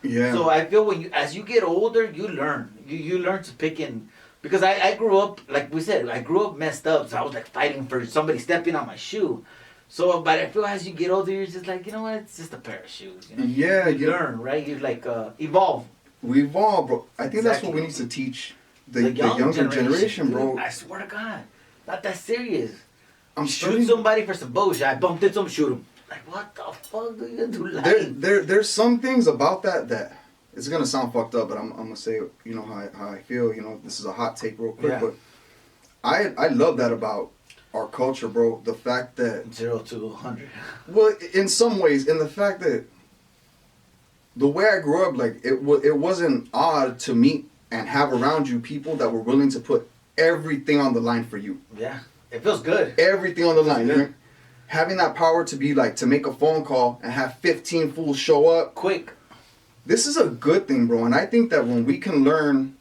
Yeah. So I feel as you get older, you learn. You learn to pick in. Because I grew up, like we said, I grew up messed up. So I was like fighting for somebody stepping on my shoe. So, but I feel as you get older, you're just like, you know what? It's just a pair of shoes. You know, Yeah, you learn, right? You like evolve. We evolve, bro. I think that's what Exactly. we need to teach the young younger generation, dude, bro. I swear to God, not that serious. I'm Shoot starting. somebody for some bullshit. I bumped into him, shoot him. Like, what the fuck do you do? There's some things about that it's gonna sound fucked up, but I'm gonna say, you know, how I feel. You know, this is a hot take real quick, Yeah. but I love that about our culture, bro. The fact that 0 to 100. well, in some ways, in the fact that the way I grew up, like it wasn't odd to meet and have around you people that were willing to put everything on the line for you. Yeah, it feels good. Everything on the line. good. You know? Having that power to be like to make a phone call and have 15 fools show up. Quick. This is a good thing, bro. And I think that when we can learn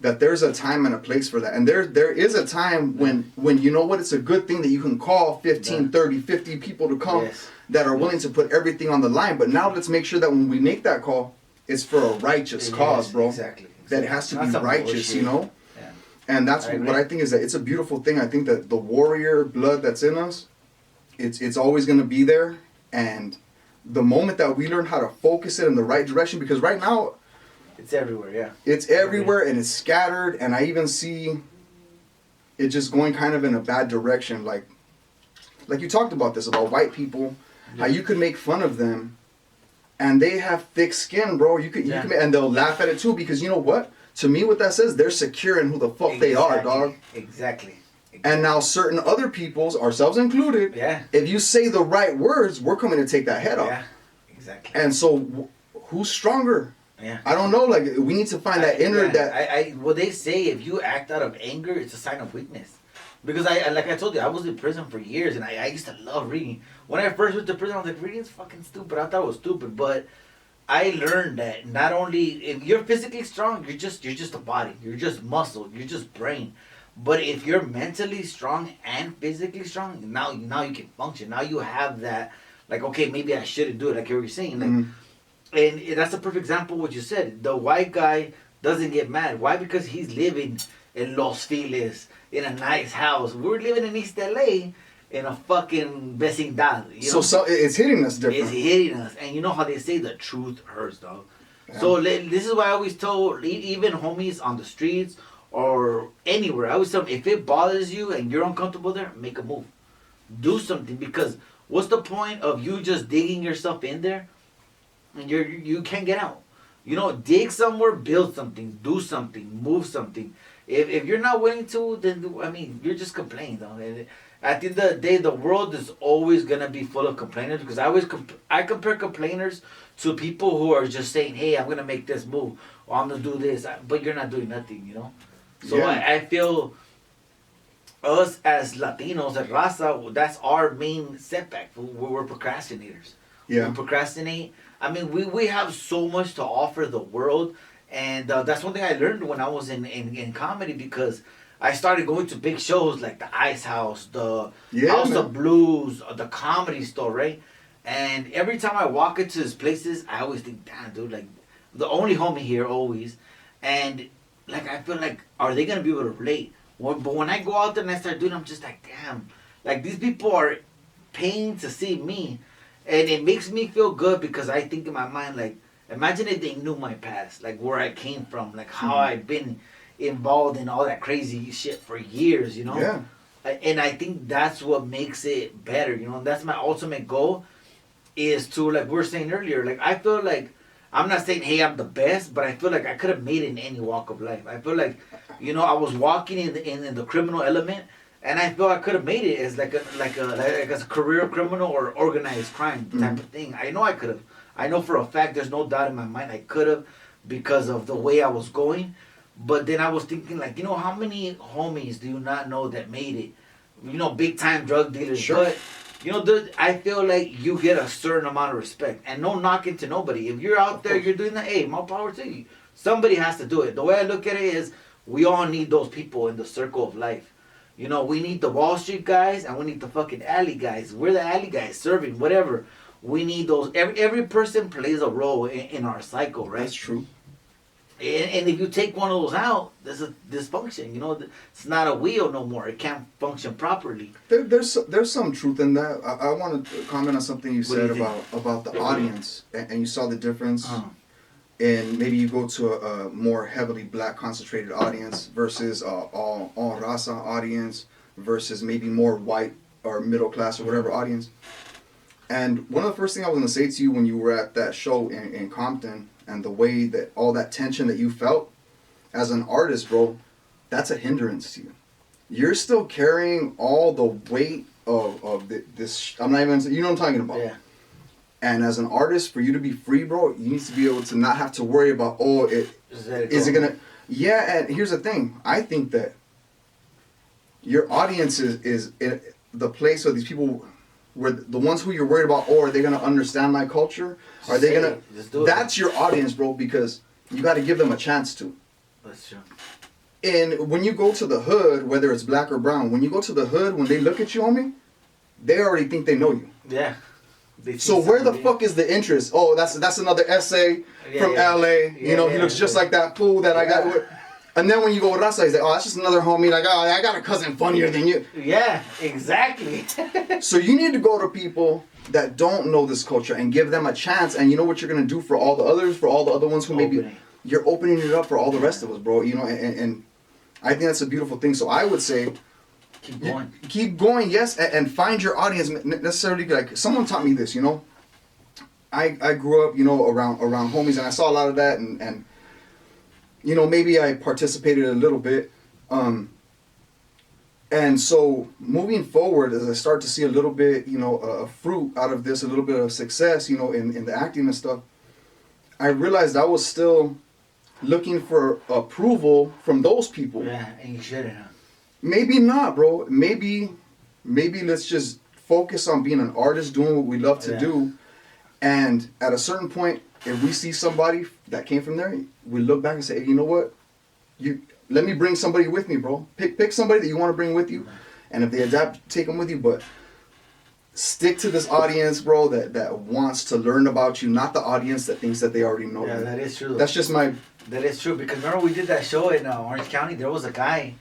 that there's a time and a place for that. And there is a time when you know what, it's a good thing that you can call 15, 30, 50 people to come that are willing to put everything on the line. But now let's make sure that when we make that call, it's for a righteous cause, bro. Exactly. That it has to Not be some righteous, bullshit. you know? Yeah. And that's I agree. what I think is that it's a beautiful thing. I think that the warrior blood that's in us, it's always going to be there. And the moment that we learn how to focus it in the right direction, because right now, It's everywhere, yeah. it's everywhere and it's scattered, and I even see it just going kind of in a bad direction. Like you talked about this, about white people, how you could make fun of them, and they have thick skin, bro. You can, and they'll laugh at it too, because you know what? To me, what that says, they're secure in who the fuck they are, dog. Exactly. And now certain other peoples, ourselves included, if you say the right words, we're coming to take that head off. Yeah, exactly. And so, who's stronger? Yeah. I don't know. Like, we need to find that inner well, they say if you act out of anger, it's a sign of weakness. Because like I told you, I was in prison for years, and I used to love reading. When I first went to prison, I was like, reading's fucking stupid. I thought it was stupid, but I learned that not only if you're physically strong, you're just a body, you're just muscle, you're just brain. But if you're mentally strong and physically strong, now you can function. Now you have that, like, okay, maybe I shouldn't do it, like you were saying, like. And that's a perfect example of what you said. The white guy doesn't get mad. Why? Because he's living in Los Feliz, in a nice house. We're living in East LA in a fucking vecindad. You know? So it's hitting us different. It's hitting us. And you know how they say the truth hurts, dog. Yeah. So this is why I always tell even homies on the streets or anywhere, I always tell them, if it bothers you and you're uncomfortable there, make a move. Do something. Because what's the point of you just digging yourself in there and you can't get out? You know, dig somewhere, build something, do something, move something. If you're not willing to, then I mean, you're just complaining, though. At the end of the day, the world is always gonna be full of complainers, because I compare complainers to people who are just saying, "Hey, I'm gonna make this move, or I'm gonna do this," but you're not doing nothing, you know. So I feel us as Latinos, as raza, that's our main setback. We're procrastinators. Yeah. We procrastinate. I mean, we have so much to offer the world, and that's one thing I learned when I was in comedy, because I started going to big shows like the Ice House, the House of Blues, the Comedy Store, right? And every time I walk into these places, I always think, damn, dude, like, the only homie here always, and like I feel like, are they gonna be able to relate? But when I go out there and I start doing, I'm just like, damn, like these people are paying to see me. And it makes me feel good, because I think in my mind, like, imagine if they knew my past, like where I came from, like how I've been involved in all that crazy shit for years, you know? Yeah. And I think that's what makes it better, you know? And that's my ultimate goal, is to, like we were saying earlier, like I feel like, I'm not saying, hey, I'm the best, but I feel like I could have made it in any walk of life. I feel like, you know, I was walking in the criminal element, and I feel I could have made it as like as a career criminal or organized crime type of thing. I know I could have. I know for a fact, there's no doubt in my mind I could have, because of the way I was going. But then I was thinking, like, you know, how many homies do you not know that made it? You know, big time drug dealers. Sure. But, you know, I feel like you get a certain amount of respect. And no knocking to nobody. If you're out there, you're doing that, hey, more power to you. Somebody has to do it. The way I look at it is, we all need those people in the circle of life. You know, we need the Wall Street guys, and we need the fucking alley guys. We're the alley guys, serving, whatever. We need those. Every person plays a role in our cycle, right? That's true. And if you take one of those out, there's a dysfunction. You know, it's not a wheel no more. It can't function properly. There's some truth in that. I want to comment on something you said about the audience, and you saw the difference. And maybe you go to a more heavily black concentrated audience versus all raza audience versus maybe more white or middle class or whatever audience. And one of the first things I was going to say to you when you were at that show in Compton, and the way that all that tension that you felt as an artist, bro, that's a hindrance to you. You're still carrying all the weight of this. I'm not even, you know what I'm talking about. Yeah. And as an artist, for you to be free, bro, you need to be able to not have to worry about, is it gonna? Yeah, and here's the thing. I think that your audience is in the place where these people, where the ones who you're worried about, are they gonna understand my culture? Are they gonna? That's your audience, bro, because you got to give them a chance to. That's true. And when you go to the hood, whether it's black or brown, when you go to the hood, when they look at you, homie, they already think they know you. Yeah. So where the fuck is the interest? Oh, that's another essay from LA. You know, he looks just like that fool that I got. And then when you go with Rasa, he's like, oh, that's just another homie. Like, oh, I got a cousin funnier than you. Yeah, exactly. So you need to go to people that don't know this culture and give them a chance. And you know what you're gonna do for all the others, for all the other ones who maybe you're opening it up for all the rest of us, bro. You know, and I think that's a beautiful thing. So I would say, keep going, yes, and find your audience. Necessarily, like someone taught me this. You know, I grew up, you know, around homies, and I saw a lot of that, and you know, maybe I participated a little bit. And so moving forward, as I start to see a little bit, you know, fruit out of this, a little bit of success, you know, in the acting and stuff, I realized I was still looking for approval from those people. Yeah, and you shouldn't have. Maybe not, bro. Maybe let's just focus on being an artist, doing what we love to do. And at a certain point, if we see somebody that came from there, we look back and say, hey, you know what? Let me bring somebody with me, bro. Pick somebody that you want to bring with you. And if they adapt, take them with you. But stick to this audience, bro, that wants to learn about you, not the audience that thinks that they already know you. Yeah, that is true. That's just my... That is true. Because remember we did that show in Orange County? There was a guy,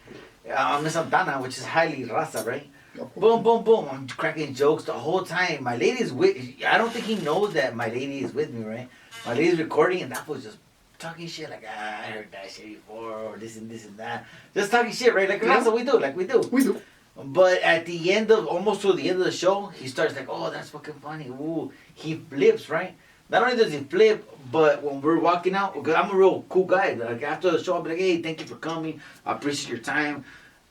Miss Santana, which is highly raza, right? Boom, boom, boom. I'm cracking jokes the whole time. My lady's with... I don't think he knows that my lady is with me, right? My lady's recording, and that was just talking shit like, I heard that shit before, or this and that. Just talking shit, right? Like, that's what we do, we do. But at the end of, almost to the end of the show, he starts like, oh, that's fucking funny. Ooh, he flips, right? Not only does he flip, but when we're walking out, because I'm a real cool guy. Like, after the show, I'll be like, hey, thank you for coming. I appreciate your time.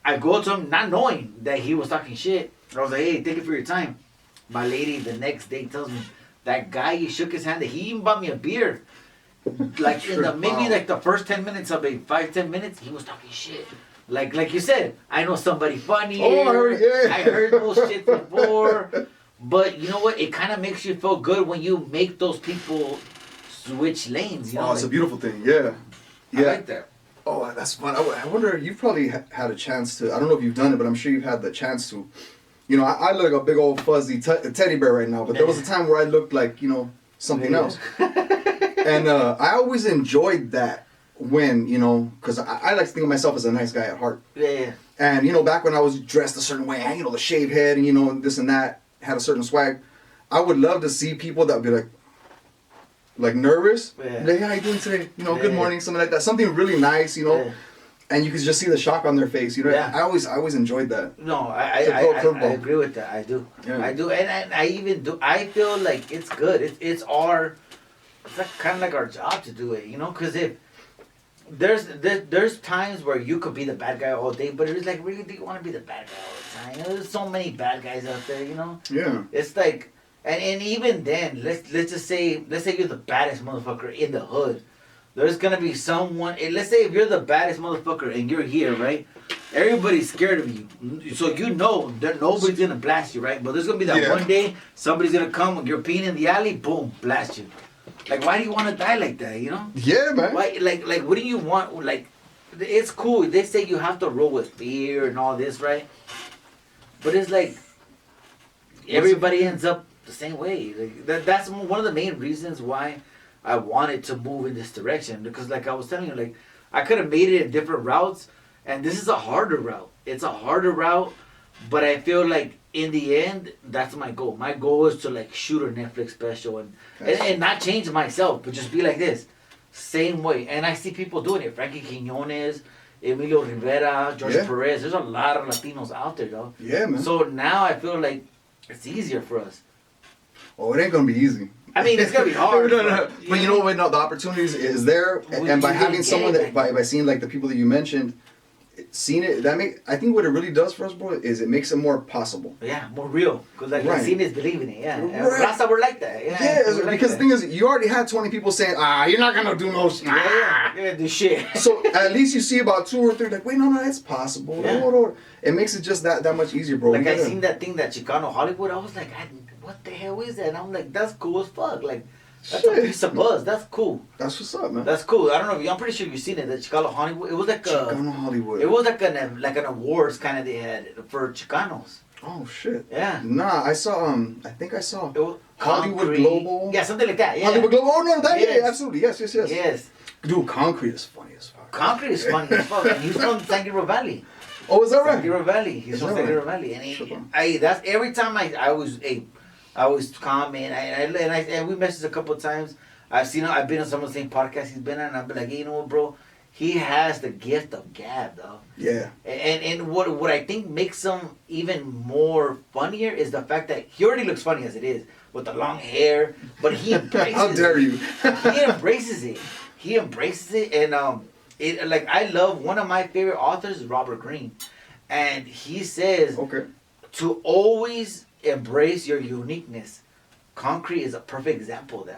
I go to him not knowing that he was talking shit. I was like, hey, thank you for your time. My lady the next day tells me, that guy, he shook his hand, he even bought me a beer. Like in the maybe like the first 10 minutes of it, 5-10 minutes, he was talking shit. Like you said, I know somebody funny. Oh, yeah. I heard those shit before. But you know what? It kind of makes you feel good when you make those people switch lanes. You know, it's a beautiful thing. Yeah. I like that. Oh, that's fun. I wonder, you've probably had a chance to, I don't know if you've done it, but I'm sure you've had the chance to. You know, I look like a big old fuzzy teddy bear right now, but there was a time where I looked like, you know, something else. And I always enjoyed that when, you know, because I like to think of myself as a nice guy at heart. Yeah. And, you know, back when I was dressed a certain way, you know, the shaved head and, you know, this and that, had a certain swag, I would love to see people that would be like nervous. Yeah. Like, how you doing today? You know, good morning, something like that. Something really nice, you know. Yeah. And you could just see the shock on their face, you know. Yeah. I always enjoyed that. No, I agree with that. I do. Yeah. I do, and I even do. I feel like it's good. It's like kind of like our job to do it, you know. Because if there's times where you could be the bad guy all day, but it's like, really, do you want to be the bad guy all the time? You know, there's so many bad guys out there, you know. Yeah. It's like, and even then, let's just say you're the baddest motherfucker in the hood. There's gonna be someone. Let's say if you're the baddest motherfucker and you're here, right? Everybody's scared of you, so you know that nobody's gonna blast you, right? But there's gonna be that one day somebody's gonna come when you're peeing in the alley, boom, blast you. Like, why do you want to die like that? You know? Yeah, man. Why? Like, what do you want? Like, it's cool. They say you have to roll with fear and all this, right? But it's like everybody ends up the same way. Like that's one of the main reasons why I wanted to move in this direction. Because like I was telling you, like I could have made it in different routes, and this is a harder route. It's a harder route, but I feel like in the end, that's my goal. My goal is to like shoot a Netflix special and not change myself, but just be like this, same way. And I see people doing it. Frankie Quinones, Emilio Rivera, George Perez. There's a lot of Latinos out there, though. Yeah, man. So now I feel like it's easier for us. Oh, it ain't gonna be easy. I mean, it's gonna be hard. no. But you know what? No, the opportunities is there, and by having someone that, by seeing like the people that you mentioned, seeing it, I think what it really does for us, bro, is it makes it more possible. Yeah, more real. Because like seeing is believing it. Yeah, right. Rasta were like that. Yeah, because the thing is, you already had 20 people saying, you're not gonna do no shit. Yeah, do shit. So at least you see about 2 or 3 like, wait, no, it's possible. Yeah. No. It makes it just that much easier, bro. Like I seen that thing, that Chicano Hollywood. I was like, what the hell is that? And I'm like, that's cool as fuck. Like. That's a piece of buzz. That's cool. That's what's up, man. That's cool. I don't know. I'm pretty sure you've seen it. The Chicano Hollywood. It was like Chicano Hollywood. It was like an awards kind of they had for Chicanos. Oh shit. Yeah. Nah, I saw. I think I saw Hollywood Concrete. Global. Yeah, something like that. Yeah. Hollywood Global. Oh no, that Yes. yeah, absolutely. Yes. Yes. Dude, Concrete is funny as fuck. Concrete is funny as fuck. And he's from San Gabriel Valley. Oh, is that right? San Gabriel Valley. He's from San Gabriel Valley, and that's every time I always comment and we messaged a couple of times. I've been on some of the same podcasts he's been on, and I've been like, hey, you know what, bro? He has the gift of gab, though. Yeah. And what I think makes him even more funnier is the fact that he already looks funny as it is with the long hair, but he embraces How dare you? He embraces it. He embraces it, and I love one of my favorite authors is Robert Greene, and he says to always embrace your uniqueness. Concrete is a perfect example of that.